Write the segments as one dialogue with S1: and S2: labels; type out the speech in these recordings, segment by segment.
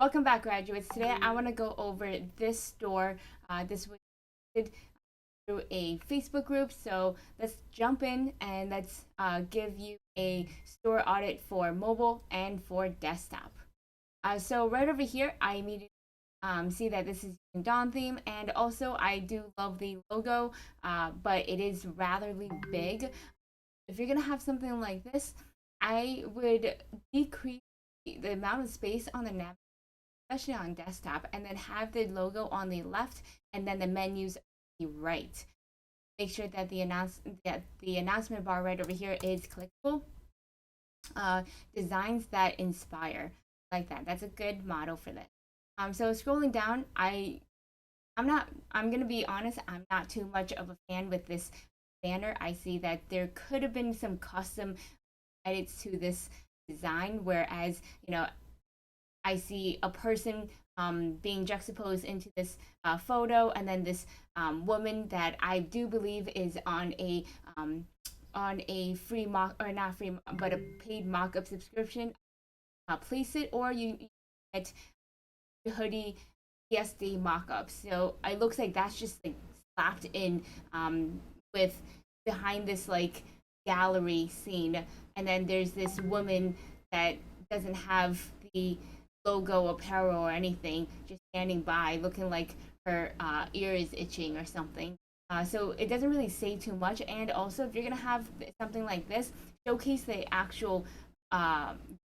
S1: Welcome back, graduates. Today I want to go over this store. This was did through a Facebook group. So let's jump in and let's give you a store audit for mobile and for desktop. So right over here, I immediately see that this is Dawn theme, and also I do love the logo, but it is ratherly big. If you're gonna have something like this, I would decrease the amount of space on the nav, especially on desktop, and then have the logo on the left and then the menus on the right. Make sure that the announcement bar right over here is clickable. Designs that inspire, like that. That's a good motto for this. So scrolling down, I'm gonna be honest, I'm not too much of a fan with this banner. I see that there could have been some custom edits to this design, whereas I see a person being juxtaposed into this photo, and then this woman that I do believe is on a free mock, or not free, but a paid mock-up subscription. Place it, or you get hoodie PSD mock-up. So it looks like that's just like slapped in with behind this like gallery scene, and then there's this woman that doesn't have the logo apparel or anything, just standing by looking like her ear is itching or something. So it doesn't really say too much. And also, if you're gonna have something like this, showcase the actual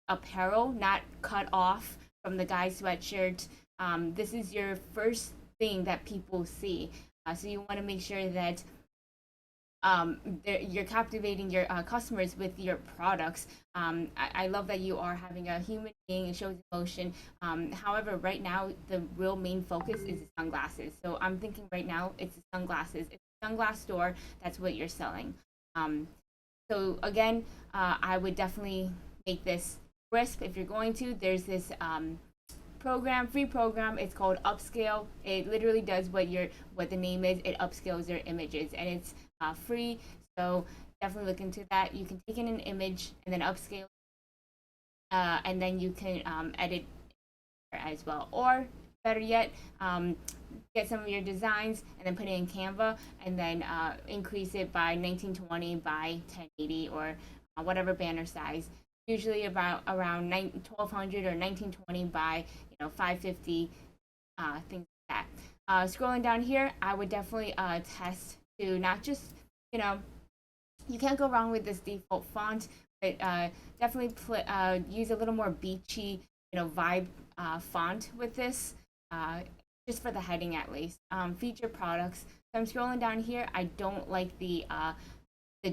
S1: apparel, not cut off from the guy's sweatshirt. This is your first thing that people see, so you want to make sure that you're captivating your customers with your products. I love that you are having a human being. It shows emotion. However, right now the real main focus is the sunglasses. So I'm thinking right now it's the sunglasses. It's a sunglass store. That's what you're selling. So again, I would definitely make this crisp if you're going to. There's this free program. It's called Upscale. It literally does what the name is. It upscales your images, and it's free. So definitely look into that. You can take in an image and then upscale, and then you can edit as well. Or better yet, get some of your designs and then put it in Canva, and then increase it by 1920 by 1080, or whatever banner size. Usually about around 1200 or 1920 by 550, things like that. Scrolling down here, I would definitely test to not just, you can't go wrong with this default font, but definitely use a little more beachy, vibe font with this, just for the heading at least. Feature products. So I'm scrolling down here. I don't like the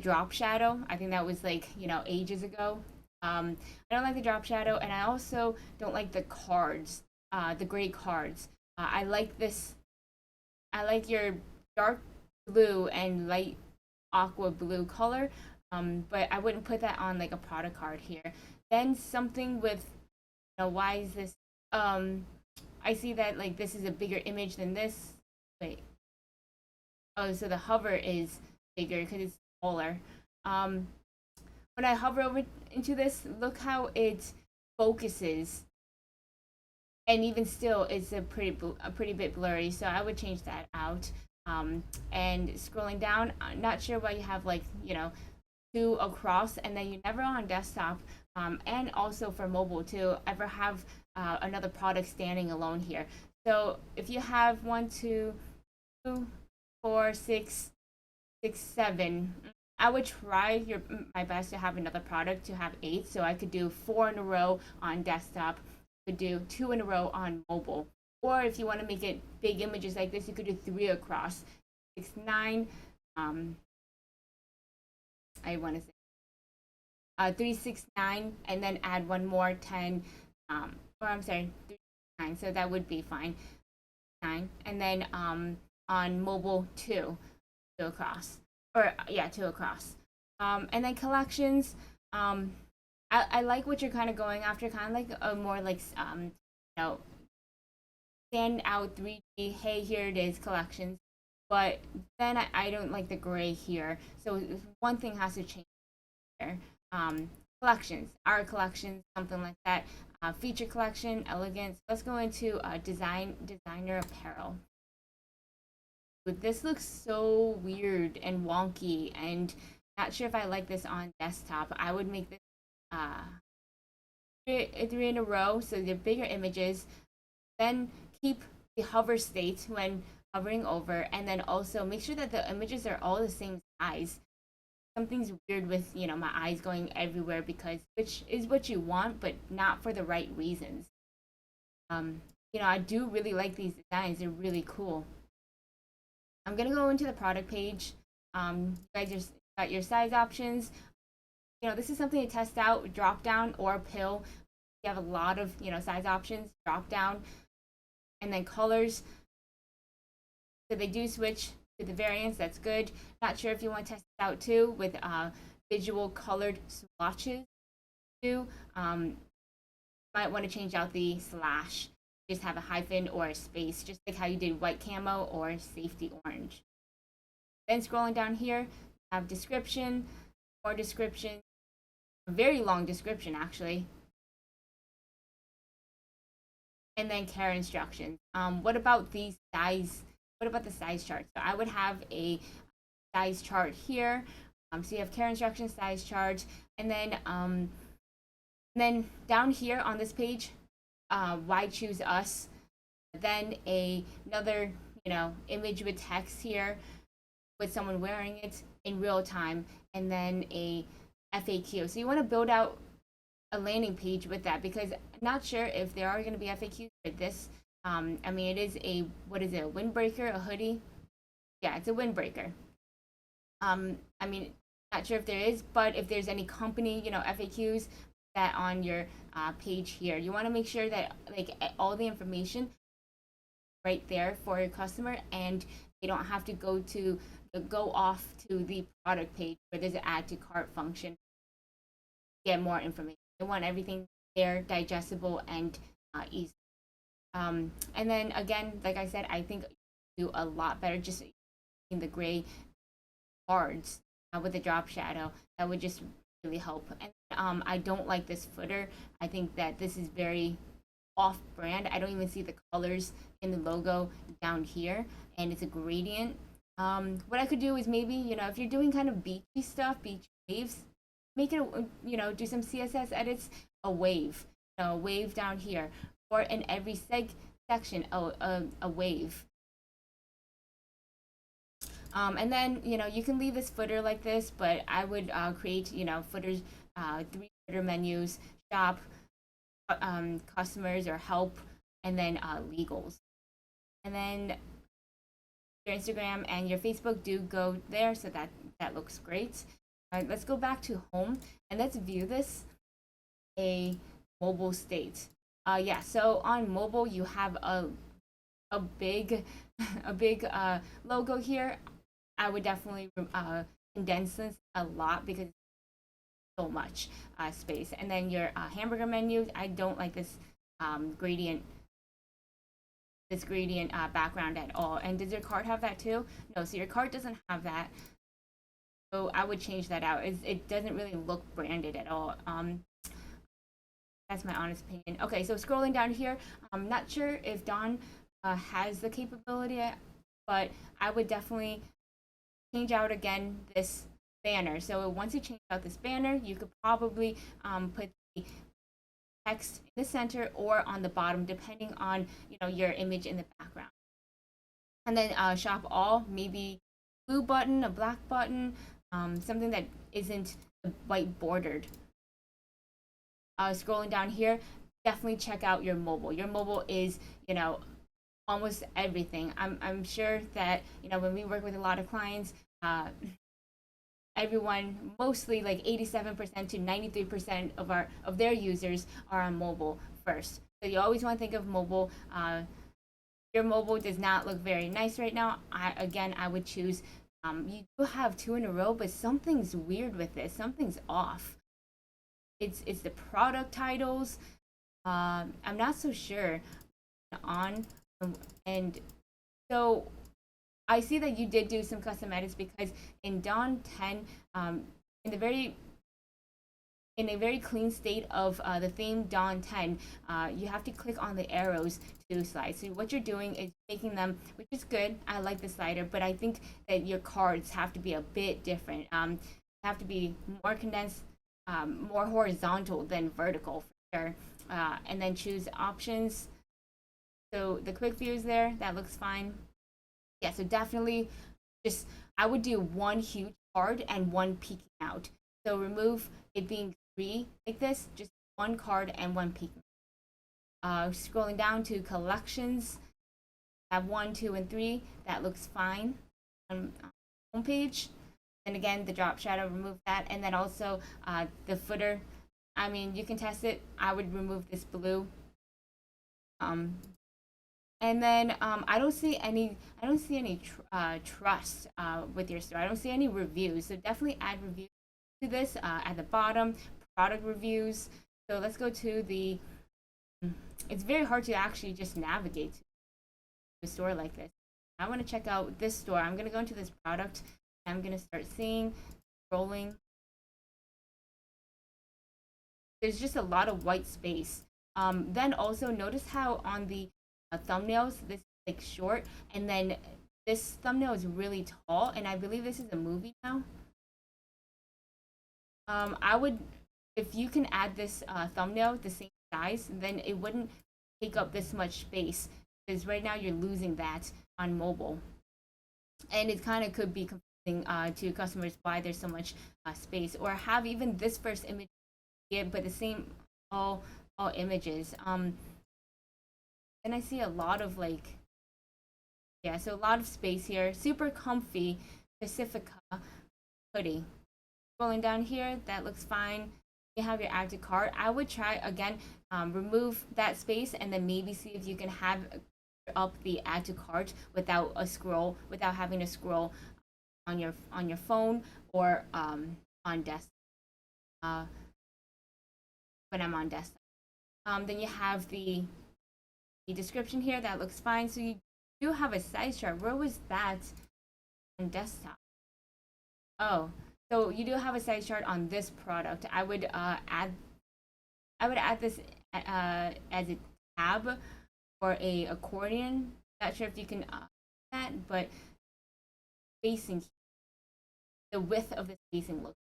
S1: drop shadow. I think that was like ages ago. I don't like the drop shadow, and I also don't like the cards, the gray cards. I like this. I like your dark blue and light aqua blue color, but I wouldn't put that on like a product card here. Then something with, why is this? I see that like this is a bigger image than this. Wait. Oh, so the hover is bigger because it's smaller. When I hover over into this, look how it focuses, and even still, it's a pretty bit blurry. So I would change that out. And scrolling down, I'm not sure why you have like two across, and then you never on desktop, and also for mobile to ever have another product standing alone here. So if you have 1, 2, 4, 6, 7. I would try my best to have another product to have 8, so I could do 4 in a row on desktop, could do 2 in a row on mobile. Or if you want to make it big images like this, you could do 3 across. 6, 9. I want to say 3, 6, 9, and then add one more 10. Or I'm sorry, 3, 9. So that would be fine. 9, and then on mobile 2 across. Or yeah, 2 across. And then collections. I like what you're kind of going after, kind of like a more like stand out 3D. Hey, here it is, collections. But then I don't like the gray here. So one thing has to change there. Collections, our collections, something like that. feature collection, elegance. Let's go into designer apparel. But this looks so weird and wonky, and not sure if I like this on desktop. I would make this three in a row, so they're bigger images. Then keep the hover state when hovering over, and then also make sure that the images are all the same size. Something's weird with my eyes going everywhere, because which is what you want, but not for the right reasons. I do really like these designs. They're really cool. I'm gonna go into the product page. You guys just got your size options. This is something to test out. Drop down or pill. You have a lot of size options. Drop down, and then colors. So they do switch to the variants. That's good. Not sure if you want to test it out too with visual colored swatches too. Might want to change out the slash. Just have a hyphen or a space, just like how you did white camo or safety orange. Then scrolling down here, have description, more description, a very long description actually, and then care instructions. What about the size? What about the size chart? So I would have a size chart here. So you have care instructions, size chart, and then down here on this page, why choose us? Then another image with text here with someone wearing it in real time, and then a FAQ. So you want to build out a landing page with that, because I'm not sure if there are going to be FAQs for this. I mean, it is what is it, a windbreaker, a hoodie? Yeah, it's a windbreaker. I mean, not sure if there is, but if there's any company FAQs, that on your page here. You want to make sure that all the information right there for your customer, and they don't have to go off to the product page where there's an add to cart function to get more information. They want everything there, digestible and easy. And then again, like I said, I think you do a lot better just in the gray cards with the drop shadow. That would just really help. And I don't like this footer. I think that this is very off brand. I don't even see the colors in the logo down here, and it's a gradient. What I could do is maybe if you're doing kind of beachy stuff, beach waves, make it do some CSS edits, a wave, wave down here, or in every section a wave. And then you can leave this footer like this, but I would create footers, 3 footer menus: shop, customers or help, and then legals. And then your Instagram and your Facebook do go there, so that looks great. All right, let's go back to home and let's view this a mobile state. Yeah, so on mobile you have a big logo here. I would definitely condense this a lot because so much space. And then your hamburger menu, I don't like this gradient background at all. And does your cart have that too? No, so your cart doesn't have that. So I would change that out. It doesn't really look branded at all. That's my honest opinion. Okay, so scrolling down here, I'm not sure if Dawn has the capability, but I would definitely change out again this banner. So once you change out this banner, you could probably put the text in the center or on the bottom, depending on your image in the background. And then shop all, maybe blue button, a black button, something that isn't white bordered. Scrolling down here, definitely check out your mobile. Your mobile is almost everything. I'm sure that when we work with a lot of clients, everyone, mostly like 87% to 93% of their users are on mobile first. So you always want to think of mobile. Your mobile does not look very nice right now. I would choose. You do have 2 in a row, but something's weird with this. Something's off. It's the product titles. I'm not so sure and so I see that you did do some custom edits, because in Dawn 10, in the very in a very clean state of the theme Dawn 10, you have to click on the arrows to slide. So what you're doing is making them, which is good. I like the slider, but I think that your cards have to be a bit different. Have to be more condensed, more horizontal than vertical for sure. And then choose options. So the quick view is there. That looks fine. Yeah, so definitely just, I would do one huge card and one peeking out. So remove it being 3 like this, just one card and one peeking. Scrolling down to collections, have 1, 2, and 3. That looks fine on homepage. And again, the drop shadow, remove that. And then also the footer. I mean, you can test it. I would remove this blue. And then I don't see any trust with your store. I don't see any reviews. So definitely add reviews to this at the bottom. Product reviews. So let's go to the. It's very hard to actually just navigate to a store like this. I want to check out this store. I'm going to go into this product. I'm going to start seeing, scrolling. There's just a lot of white space. Then also notice how on the thumbnails, this is like short, and then this thumbnail is really tall, and I believe this is a movie now. I would, if you can add this thumbnail the same size, then it wouldn't take up this much space, because right now you're losing that on mobile, and it kind of could be confusing to customers why there's so much space, or have even this first image, but the same all images. Then I see a lot of like, yeah, so a lot of space here. Super comfy Pacifica hoodie. Scrolling down here, that looks fine. You have your add to cart. I would try again, remove that space, and then maybe see if you can have up the add to cart without a scroll, without having to scroll on your phone or on desktop. When I'm on desktop, then you have the description here. That looks fine. So you do have a size chart. Where was that on desktop? Oh, so you do have a size chart on this product. I would add this as a tab or a accordion. Not sure if you can that, but spacing, the width of the spacing looks.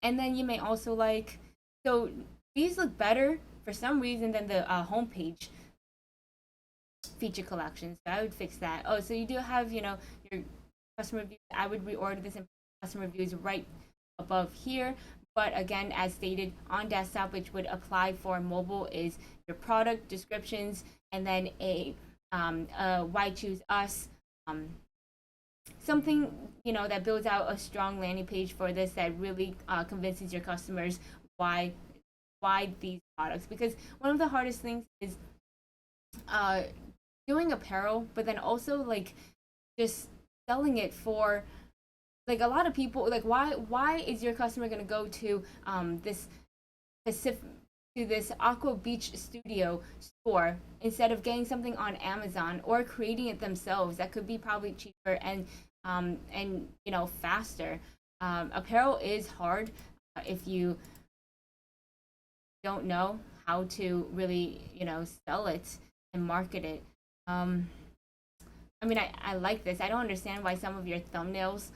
S1: And then you may also like, so these look better for some reason than the homepage feature collections. So I would fix that. Oh, so you do have, your customer reviews. I would reorder this in customer reviews right above here. But again, as stated on desktop, which would apply for mobile, is your product descriptions, and then a why choose us. Something that builds out a strong landing page for this, that really convinces your customers why these products. Because one of the hardest things is doing apparel, but then also like just selling it for, like, a lot of people, like, why is your customer going to go to this Aqua Beach Studio store instead of getting something on Amazon or creating it themselves? That could be probably cheaper and faster. Apparel is hard if you don't know how to really sell it and market it. I mean, I like this. I don't understand why some of your thumbnails,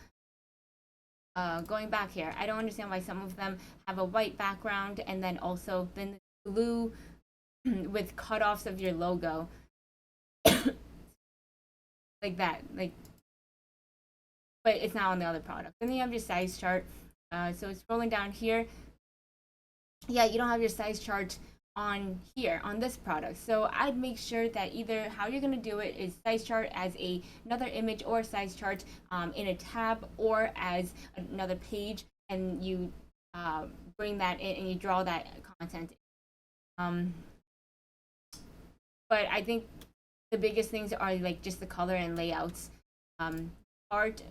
S1: going back here, I don't understand why some of them have a white background and then also then blue with cutoffs of your logo. Like that, like, but it's not on the other product. Then you have your size chart. So scrolling down here, yeah, you don't have your size chart on here on this product. So I'd make sure that either how you're going to do it is size chart as another image, or size chart in a tab, or as another page, and you bring that in and you draw that content. But I think the biggest things are like just the color and layouts. Art,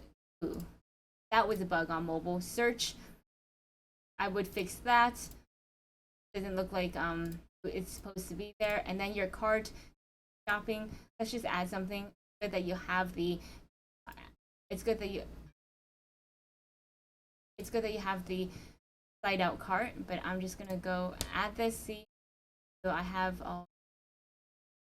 S1: ooh, that was a bug on mobile. Search, I would fix that. Doesn't look like it's supposed to be there. And then your cart, shopping, let's just add something so that you have the it's good that you have the slide out cart, but I'm just gonna go add this. See, so I have all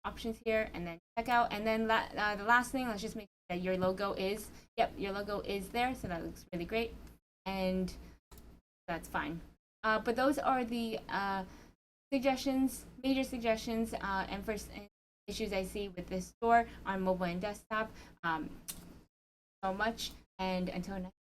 S1: options here, and then checkout, and then the last thing, let's just make sure that your logo is, your logo is there, so that looks really great, and that's fine. But those are the suggestions, major suggestions, and first issues I see with this store on mobile and desktop. So much, and until next